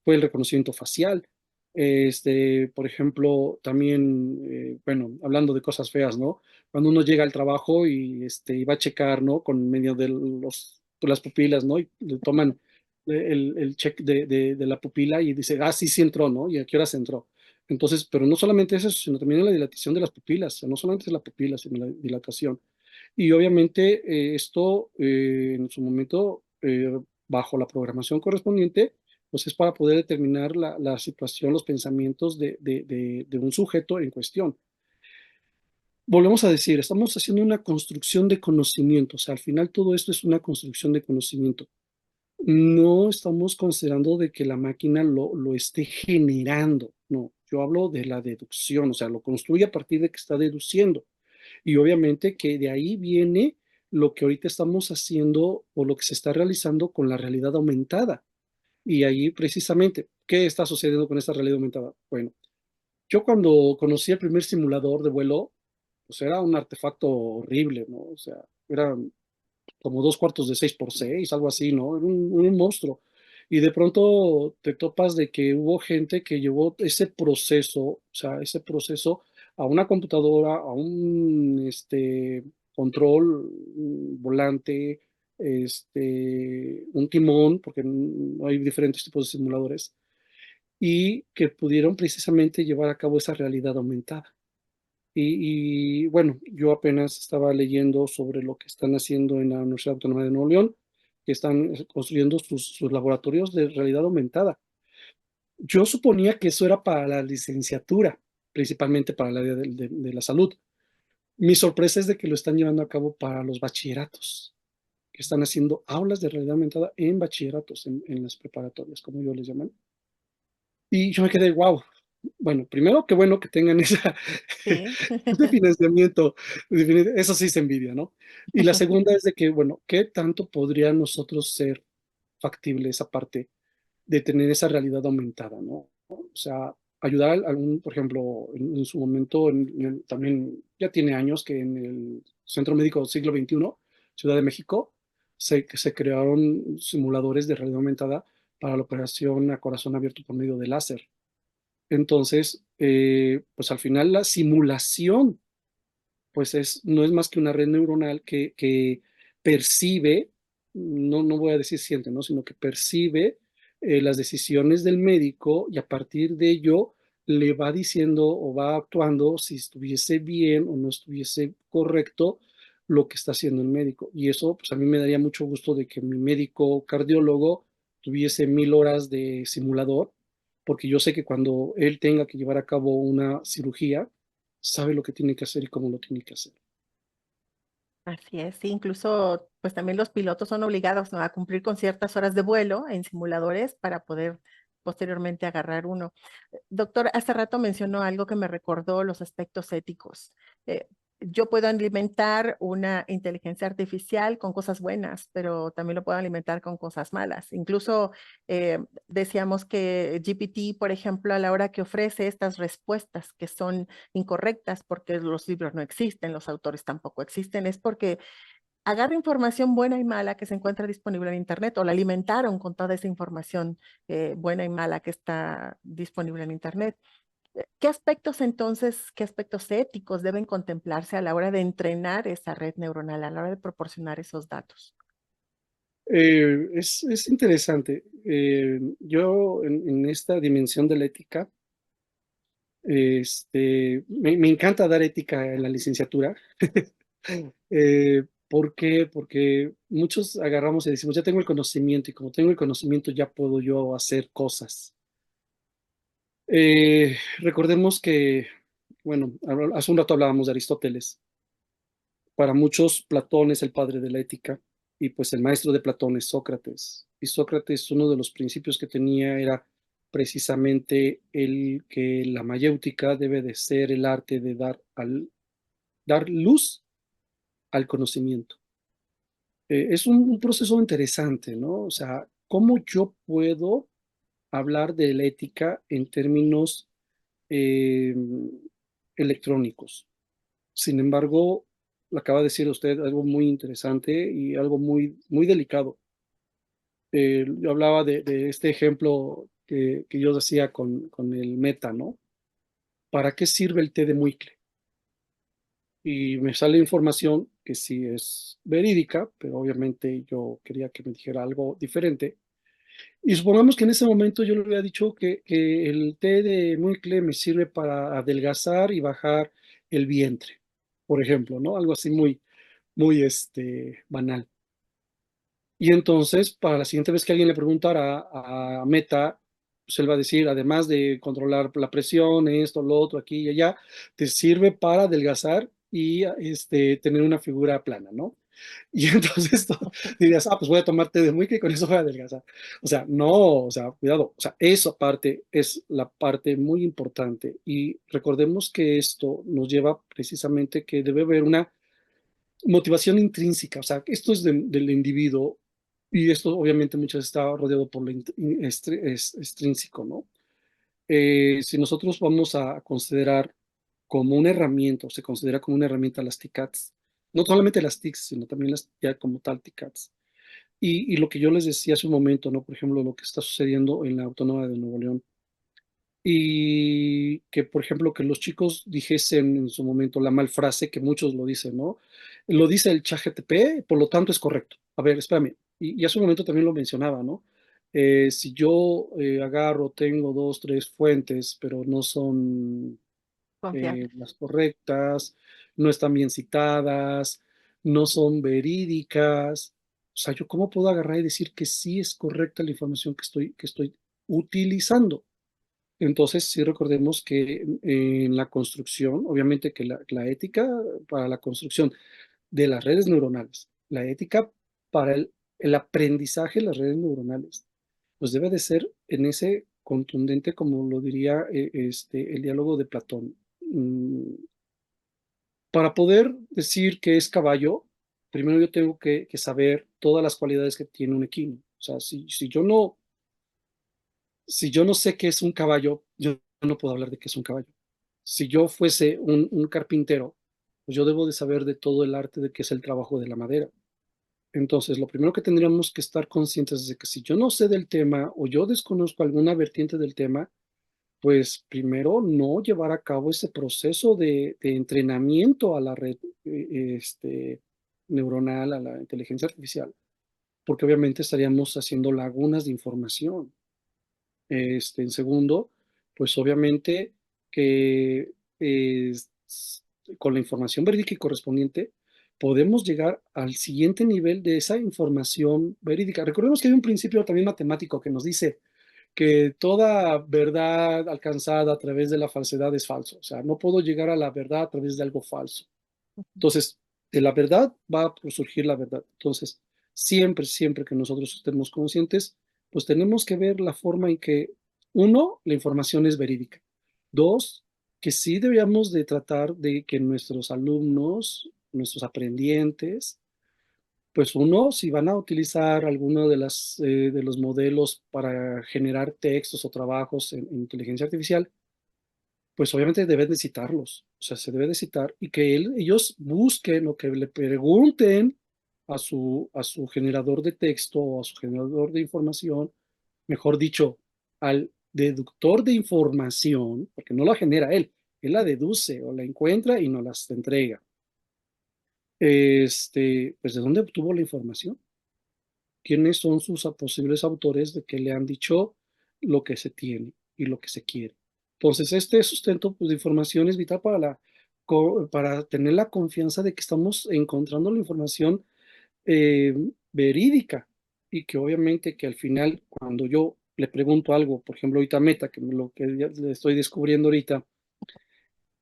fue el reconocimiento facial. Por ejemplo, también, bueno, hablando de cosas feas, ¿no? Cuando uno llega al trabajo y va a checar, ¿no? Con medio de las pupilas, ¿no? Y le toman el check de la pupila y dice, sí, sí entró, ¿no? ¿Y a qué hora se entró? Entonces, pero no solamente es eso, sino también la dilatación de las pupilas, o sea, no solamente es la pupila, sino la dilatación. Y obviamente esto en su momento, bajo la programación correspondiente, pues es para poder determinar la situación, los pensamientos de un sujeto en cuestión. Volvemos a decir, estamos haciendo una construcción de conocimiento, o sea, al final todo esto es una construcción de conocimiento. No estamos considerando de que la máquina lo esté generando, no, yo hablo de la deducción, o sea, lo construye a partir de que está deduciendo. Y obviamente que de ahí viene lo que ahorita estamos haciendo o lo que se está realizando con la realidad aumentada. Y ahí precisamente, ¿qué está sucediendo con esta realidad aumentada? Bueno, yo cuando conocí el primer simulador de vuelo, pues era un artefacto horrible, ¿no? O sea, era como 2/4 de 6 por 6, algo así, ¿no? Era un monstruo. Y de pronto te topas de que hubo gente que llevó ese proceso, o sea, ese proceso a una computadora, a un control, un volante, un timón, porque hay diferentes tipos de simuladores, y que pudieron precisamente llevar a cabo esa realidad aumentada. Bueno, yo apenas estaba leyendo sobre lo que están haciendo en la Universidad Autónoma de Nuevo León, que están construyendo sus laboratorios de realidad aumentada. Yo suponía que eso era para la licenciatura, principalmente para el área de la salud. Mi sorpresa es de que lo están llevando a cabo para los bachilleratos, que están haciendo aulas de realidad aumentada en bachilleratos, en las preparatorias, como yo les llaman. Y yo me quedé, wow, Bueno, primero, qué bueno que tengan esa Sí, ese financiamiento, eso sí se envidia, ¿no? Y la segunda es de que, bueno, ¿qué tanto podría nosotros ser factible esa parte de tener esa realidad aumentada, ¿no? O sea, ayudar a algún, por ejemplo, en su momento, también ya tiene años que en el Centro Médico Siglo XXI, Ciudad de México, que se crearon simuladores de realidad aumentada para la operación a corazón abierto por medio de láser. Entonces, pues al final la simulación pues no es más que una red neuronal que percibe, no voy a decir siente, ¿no? Sino que percibe las decisiones del médico y a partir de ello le va diciendo o va actuando si estuviese bien o no estuviese correcto lo que está haciendo el médico. Y eso, pues a mí me daría mucho gusto de que mi médico cardiólogo tuviese 1000 horas de simulador, porque yo sé que cuando él tenga que llevar a cabo una cirugía, sabe lo que tiene que hacer y cómo lo tiene que hacer. así es. Sí, incluso, pues también los pilotos son obligados, ¿no?, a cumplir con ciertas horas de vuelo en simuladores para poder posteriormente agarrar uno. Doctor, hace rato mencionó algo que me recordó los aspectos éticos. Eh, yo puedo alimentar una inteligencia artificial con cosas buenas, pero también lo puedo alimentar con cosas malas. Incluso decíamos que GPT, por ejemplo, a la hora que ofrece estas respuestas que son incorrectas porque los libros no existen, los autores tampoco existen, es porque agarra información buena y mala que se encuentra disponible en Internet o la alimentaron con toda esa información buena y mala que está disponible en Internet. ¿Qué aspectos entonces, qué aspectos éticos deben contemplarse a la hora de entrenar esa red neuronal, a la hora de proporcionar esos datos? Es interesante. Yo en esta dimensión de la ética, me encanta dar ética en la licenciatura. ¿Por qué? Porque muchos agarramos y decimos, ya tengo el conocimiento y como tengo el conocimiento ya puedo yo hacer cosas. Recordemos que, bueno, hace un rato hablábamos de Aristóteles. Para muchos, Platón es el padre de la ética y pues el maestro de Platón es Sócrates. Y Sócrates, uno de los principios que tenía era precisamente el que la mayéutica debe de ser el arte de dar luz al conocimiento. Es un proceso interesante, ¿no? O sea, ¿cómo yo puedo hablar de la ética en términos eh, electrónicos? Sin embargo, acaba de decir usted algo muy interesante y algo muy delicado. Yo hablaba de este ejemplo que yo decía con el meta, ¿no? ¿Para qué sirve el té de Muicle? Y me sale información que sí es verídica, pero obviamente yo quería que me dijera algo diferente. Y supongamos que en ese momento yo le había dicho que el té de Muicle me sirve para adelgazar y bajar el vientre, por ejemplo, ¿no? Algo así muy banal. Y entonces, para la siguiente vez que alguien le preguntara a Meta, pues él va a decir, además de controlar la presión, esto, lo otro, aquí y allá, te sirve para adelgazar y tener una figura plana, ¿no? Y entonces dirías, pues voy a tomar té de muica y con eso voy a adelgazar. O sea, no, o sea, cuidado, o sea, esa parte es la parte muy importante. Y recordemos que esto nos lleva precisamente que debe haber una motivación intrínseca, o sea, esto es del individuo y esto obviamente muchas veces está rodeado por lo extrínseco, ¿no? Si nosotros vamos a considerar como una herramienta, o se considera como una herramienta las TICATs, no solamente las TICs, sino también las ya como tal TICATs. Y lo que yo les decía hace un momento, ¿no? Por ejemplo, lo que está sucediendo en la Autónoma de Nuevo León. Y que, por ejemplo, que los chicos dijesen en su momento la mal frase, que muchos lo dicen, ¿no? Lo dice el ChatGPT, por lo tanto es correcto. A ver, espérame. Y hace un momento también lo mencionaba, ¿no? Si yo agarro, tengo dos, tres fuentes, pero no son Confiable. las correctas, no están bien citadas, no son verídicas. O sea, ¿yo cómo puedo agarrar y decir que sí es correcta la información que estoy utilizando? Entonces, sí recordemos que en la construcción, obviamente que la ética para la construcción de las redes neuronales, la ética para el aprendizaje de las redes neuronales, pues debe de ser en ese contundente como lo diría el diálogo de Platón. Para poder decir que es caballo, primero yo tengo que saber todas las cualidades que tiene un equino. O sea, si yo no sé qué es un caballo, yo no puedo hablar de qué es un caballo. Si yo fuese un carpintero, pues yo debo de saber de todo el arte de qué es el trabajo de la madera. Entonces, lo primero que tendríamos que estar conscientes es de que si yo no sé del tema o yo desconozco alguna vertiente del tema, pues primero no llevar a cabo ese proceso de entrenamiento a la red neuronal, a la inteligencia artificial, porque obviamente estaríamos haciendo lagunas de información. En segundo, pues obviamente que es- con la información verídica y correspondiente podemos llegar al siguiente nivel de esa información verídica. Recordemos que hay un principio también matemático que nos dice que toda verdad alcanzada a través de la falsedad es falso. O sea, no puedo llegar a la verdad a través de algo falso. Entonces, de la verdad va a surgir la verdad. Entonces, siempre, siempre que nosotros estemos conscientes, pues tenemos que ver la forma en que, uno, la información es verídica. Dos, que sí deberíamos de tratar de que nuestros alumnos, nuestros aprendientes, pues uno, si van a utilizar alguno de los modelos para generar textos o trabajos en inteligencia artificial, pues obviamente deben de citarlos, o sea, se debe de citar y que ellos busquen o que le pregunten a su generador de texto o a su generador de información, mejor dicho, al deductor de información, porque no la genera él la deduce o la encuentra y nos las entrega. Pues ¿de dónde obtuvo la información? ¿Quiénes son sus posibles autores de que le han dicho lo que se tiene y lo que se quiere? Entonces, este sustento pues, de información es vital para tener la confianza de que estamos encontrando la información eh, verídica y que obviamente que al final, cuando yo le pregunto algo, por ejemplo, ahorita Meta, que lo que ya le estoy descubriendo ahorita,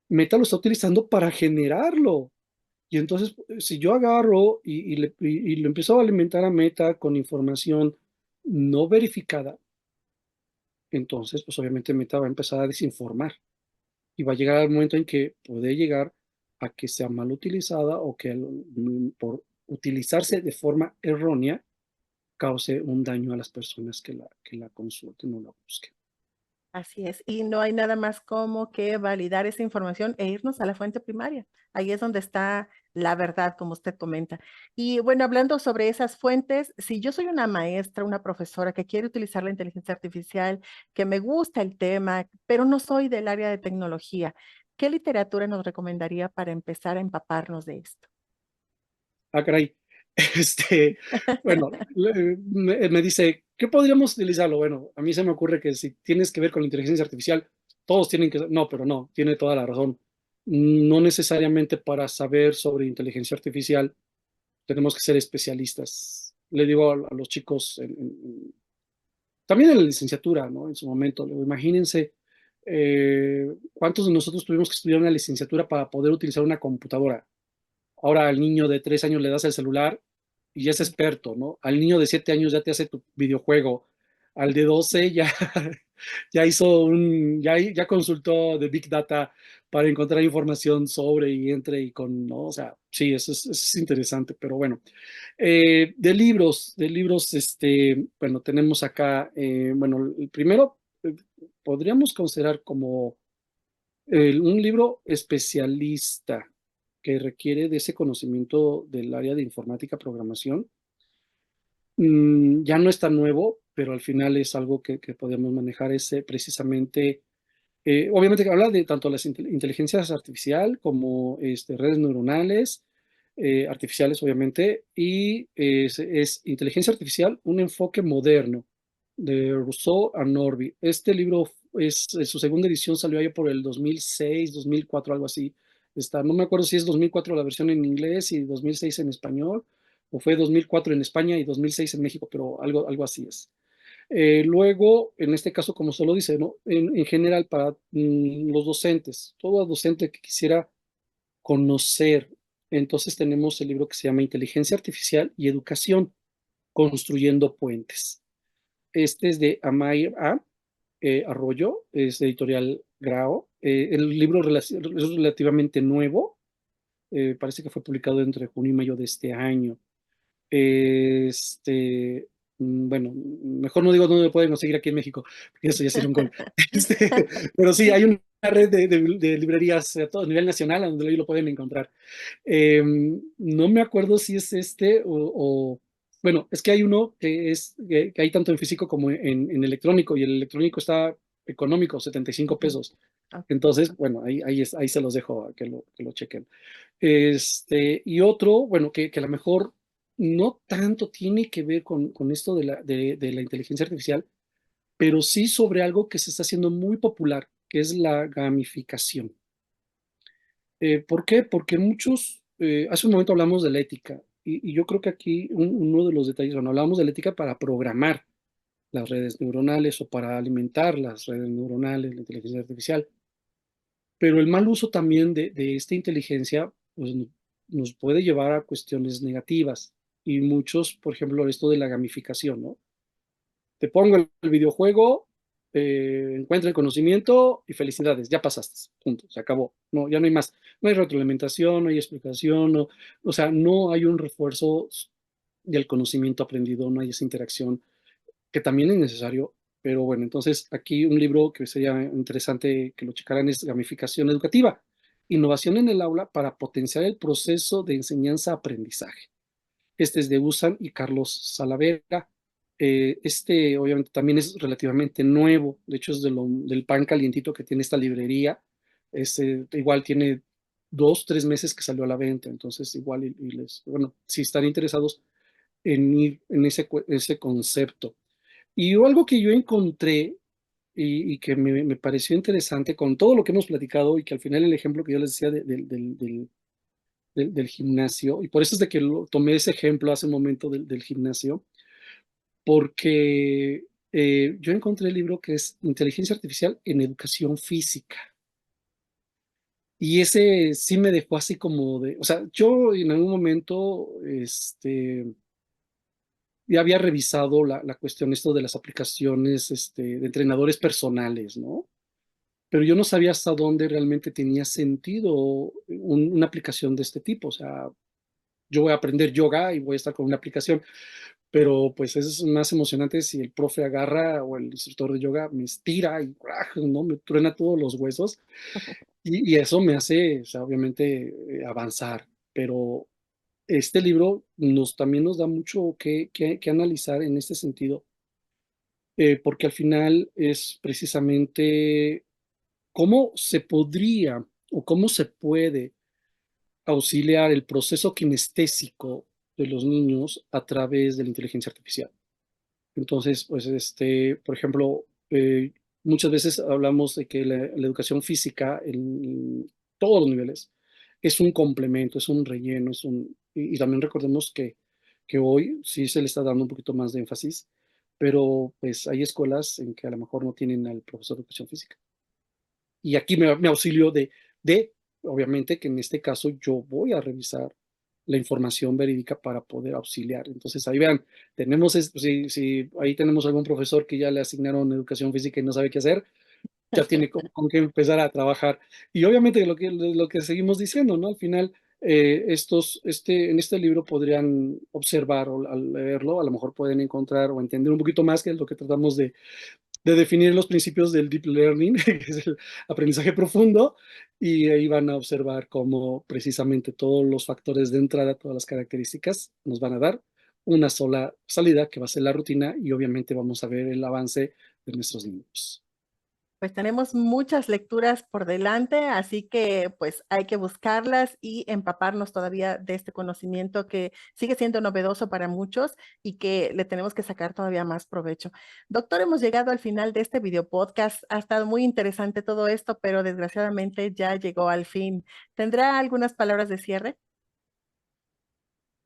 Meta lo está utilizando para generarlo. Y entonces, si yo agarro y lo empiezo a alimentar a Meta con información no verificada, entonces, pues obviamente Meta va a empezar a desinformar y va a llegar al momento en que puede llegar a que sea mal utilizada o que por utilizarse de forma errónea cause un daño a las personas que la consulten o la busquen. Así es, y no hay nada más como que validar esa información e irnos a la fuente primaria. Ahí es donde está la verdad, como usted comenta. Y bueno, hablando sobre esas fuentes, si yo soy una maestra, una profesora que quiere utilizar la inteligencia artificial, que me gusta el tema, pero no soy del área de tecnología, ¿qué literatura nos recomendaría para empezar a empaparnos de esto? Ah, caray. Este, bueno, me dice, ¿qué podríamos utilizarlo? Bueno, a mí se me ocurre que si tienes que ver con la inteligencia artificial, todos tienen que, no, pero no, tiene toda la razón. No necesariamente para saber sobre inteligencia artificial tenemos que ser especialistas. Le digo a los chicos, también en la licenciatura, ¿no? En su momento, luego, imagínense cuántos de nosotros tuvimos que estudiar una licenciatura para poder utilizar una computadora. Ahora al niño de 3 años le das el celular y ya es Sí, experto, ¿no? Al niño de 7 años ya te hace tu videojuego. Al de 12 ya, ya hizo ya consultó de Big Data para encontrar información sobre y entre y con, ¿no? O sea, sí, eso es interesante, pero bueno. De libros, bueno, tenemos acá, bueno, el primero podríamos considerar como un libro especialista que requiere de ese conocimiento del área de informática, programación. Ya no es tan nuevo, pero al final es algo que podemos manejar ese precisamente. Obviamente que habla de tanto las inteligencias artificial como redes neuronales, artificiales obviamente, y es inteligencia artificial, un enfoque moderno de Rousseau a Norby. Este libro su segunda edición salió allá por el 2006, 2004, algo así. No me acuerdo si es 2004 la versión en inglés y 2006 en español, o fue 2004 en España y 2006 en México, pero algo así es. Luego, en este caso, como se lo dice, ¿no? En general, para los docentes, todo docente que quisiera conocer, entonces tenemos el libro que se llama Inteligencia Artificial y Educación, Construyendo Puentes. Este es de Amaya A. Arroyo, es de editorial Grao. El libro es relativamente nuevo, parece que fue publicado entre junio y mayo de este año. Este, bueno, mejor no digo dónde lo pueden conseguir aquí en México, porque eso ya sería un gol. Este, pero sí, hay una red de librerías a todo nivel nacional donde lo pueden encontrar. No me acuerdo si es este bueno, es que hay uno que hay tanto en físico como en electrónico, y el electrónico está económico, 75 Ujú. pesos. Ok. Entonces, bueno, ahí se los dejo a que lo chequen. Y otro, bueno, que a lo mejor no tanto tiene que ver con esto de la inteligencia artificial, pero sí sobre algo que se está haciendo muy popular, que es la gamificación. ¿Por qué? Porque hace un momento hablamos de la ética, y yo creo que aquí uno de los detalles, bueno, hablamos de la ética para programar las redes neuronales o para alimentar las redes neuronales, la inteligencia artificial, pero el mal uso también de esta inteligencia, pues, nos puede llevar a cuestiones negativas, y muchos, por ejemplo, esto de la gamificación, ¿no? Te pongo el videojuego, encuentra el conocimiento y felicidades, ya pasaste, punto, se acabó. No, ya no hay más. No hay retroalimentación, no hay explicación, no, o sea, no hay un refuerzo del conocimiento aprendido, no hay esa interacción que también es necesario. Pero bueno, entonces aquí un libro que sería interesante que lo checaran es Gamificación Educativa, innovación en el aula para potenciar el proceso de enseñanza-aprendizaje. Este es de Usan y Carlos Salavera. Obviamente también es relativamente nuevo, de hecho es del pan calientito que tiene esta librería. Igual tiene 2, 3 meses que salió a la venta, entonces igual bueno, si están interesados en ir en ese concepto. Y algo que yo encontré y que me pareció interesante con todo lo que hemos platicado, y que al final el ejemplo que yo les decía del gimnasio, y por eso es de que tomé ese ejemplo hace un momento del gimnasio, porque yo encontré el libro que es Inteligencia Artificial en Educación Física. Y ese sí me dejó así como o sea, yo en algún momento, ya había revisado la cuestión esto de las aplicaciones, de entrenadores personales, ¿no? Pero yo no sabía hasta dónde realmente tenía sentido una aplicación de este tipo. O sea, yo voy a aprender yoga y voy a estar con una aplicación, pero pues es más emocionante si el profe agarra, o el instructor de yoga me estira y ¿no? Me truena todos los huesos, y eso me hace, o sea, obviamente, avanzar. Pero este libro también nos da mucho que analizar en este sentido, porque al final es precisamente cómo se podría o cómo se puede auxiliar el proceso kinestésico de los niños a través de la inteligencia artificial. Entonces, pues, por ejemplo, muchas veces hablamos de que la educación física en todos los niveles es un complemento, es un relleno, y también recordemos que hoy sí se le está dando un poquito más de énfasis, pero pues hay escuelas en que a lo mejor no tienen al profesor de educación física. Y aquí me auxilio obviamente, que en este caso yo voy a revisar la información verídica para poder auxiliar. Entonces, ahí vean, si ahí tenemos algún profesor que ya le asignaron educación física y no sabe qué hacer, ya tiene con qué empezar a trabajar. Y obviamente lo que seguimos diciendo, ¿no? Al final, en este libro podrían observar, o al leerlo, a lo mejor pueden encontrar o entender un poquito más, que es lo que tratamos de definir los principios del deep learning, que es el aprendizaje profundo, y ahí van a observar cómo precisamente todos los factores de entrada, todas las características, nos van a dar una sola salida, que va a ser la rutina, y obviamente vamos a ver el avance de nuestros niños. Pues tenemos muchas lecturas por delante, así que pues hay que buscarlas y empaparnos todavía de este conocimiento que sigue siendo novedoso para muchos y que le tenemos que sacar todavía más provecho. Doctor, hemos llegado al final de este video podcast. Ha estado muy interesante todo esto, pero desgraciadamente ya llegó al fin. ¿Tendrá algunas palabras de cierre?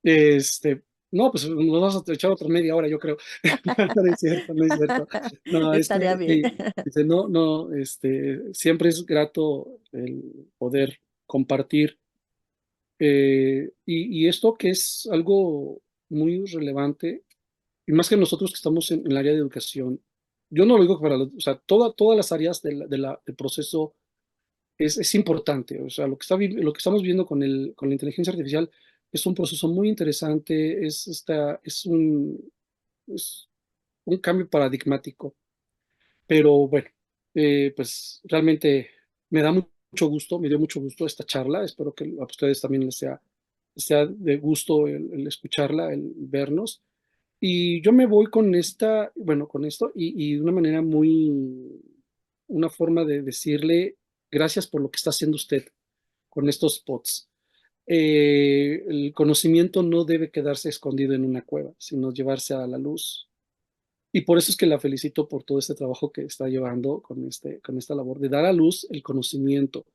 Este, no, pues nos vamos a echar otra media hora, yo creo. No, no es cierto, no es cierto. No, Estaría bien. sí, no, no, siempre es grato el poder compartir, y esto que es algo muy relevante, y más que nosotros que estamos en el área de educación, yo no lo digo para, o sea, todas las áreas del proceso es importante. O sea, lo que estamos viendo con la inteligencia artificial es un proceso muy interesante, es un cambio paradigmático. Pero bueno, pues realmente me da mucho gusto, me dio mucho gusto esta charla. Espero que a ustedes también les sea de gusto el escucharla, el vernos. Y yo me voy con bueno, con esto y de una manera una forma de decirle gracias por lo que está haciendo usted con estos spots. El conocimiento no debe quedarse escondido en una cueva, sino llevarse a la luz. Y por eso es que la felicito por todo este trabajo que está llevando con esta labor de dar a luz el conocimiento.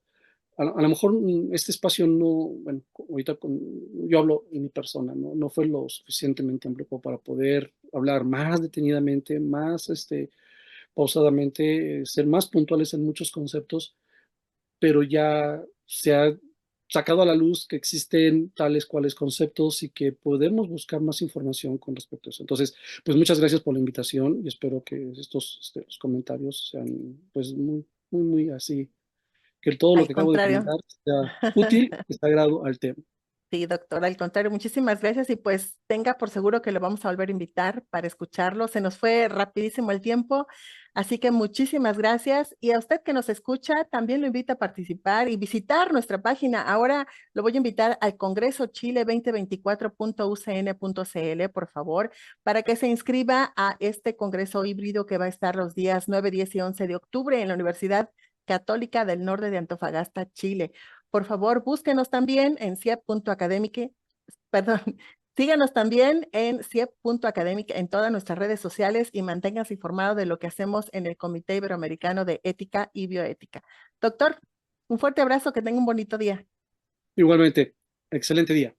A lo mejor este espacio no, bueno, ahorita yo hablo en mi persona, no fue lo suficientemente amplio como para poder hablar más detenidamente, más pausadamente, ser más puntuales en muchos conceptos, pero ya se ha sacado a la luz que existen tales cuales conceptos y que podemos buscar más información con respecto a eso. Entonces, pues muchas gracias por la invitación y espero que estos los comentarios sean pues muy así, que todo lo Al que acabo de contrario. comentar sea útil y sea agrado al tema. Sí, doctora, al contrario, muchísimas gracias y pues tenga por seguro que lo vamos a volver a invitar para escucharlo. Se nos fue rapidísimo el tiempo, así que muchísimas gracias. Y a usted que nos escucha, también lo invito a participar y visitar nuestra página. Ahora lo voy a invitar al Congreso Chile 2024.ucn.cl, por favor, para que se inscriba a este congreso híbrido que va a estar los días 9, 10 y 11 de octubre en la Universidad Católica del Norte de Antofagasta, Chile. Por favor, búsquenos también en ciep.academic, perdón, síganos también en ciep.academic en todas nuestras redes sociales y manténganse informados de lo que hacemos en el Comité Iberoamericano de Ética y Bioética. Doctor, un fuerte abrazo, que tenga un bonito día. Igualmente, excelente día.